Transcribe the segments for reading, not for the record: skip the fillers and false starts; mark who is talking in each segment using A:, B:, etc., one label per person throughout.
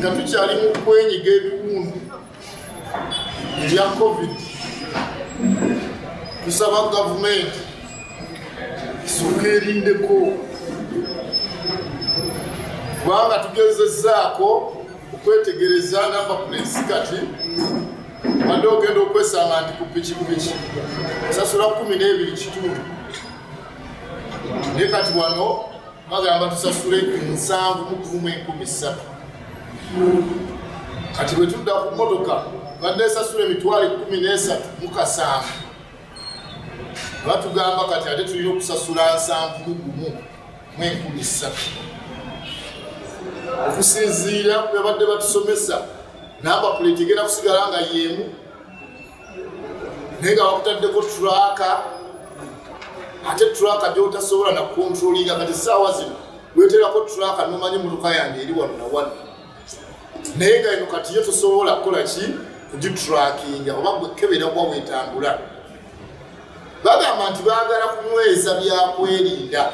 A: nga tukyali mu kwenyiga ebiwundu ebya covid. Tusaba gavumenti isooka erindeko, kubanga tugezezzaako okwetegereza namba plates kati wadde ogenda okwesanga nti ku pikipiki osasula 12 naye kati wano bagamba tusasule 7,300. Kati bwe tudda ku mmotoka badde esasula emitwalo 13,700. Batugamba kati ate tulina okusasula 7,300 okusinziira bwe badde batusomesa. Namba plate egenda kusigala nga y'emu naye nga bakutaddeko traaka, ate traaka gy'otasobola na kontrolinga. Kati essaawa zino weeterako traaka n'omanyi emmotoka yange eri wano na wano, naye nga eno kati yo tosobola kukola ki kugitrackinga oba gwekebera kuba weetambula. Bagamba nti baagala kunyweza byakwerinda.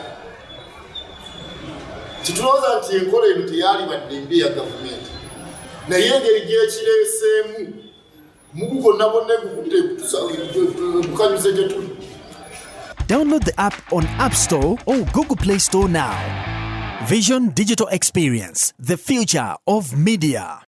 A: Kitulowooza nti enkola eno teyali badde mbi ya gavumenti, naye engeri gyekireeseemu mugu gonna bonna egukutte bukanyuze gye tuli.
B: Download the app on App Store or Google Play Store now. Vision Digital Experience, the future of media.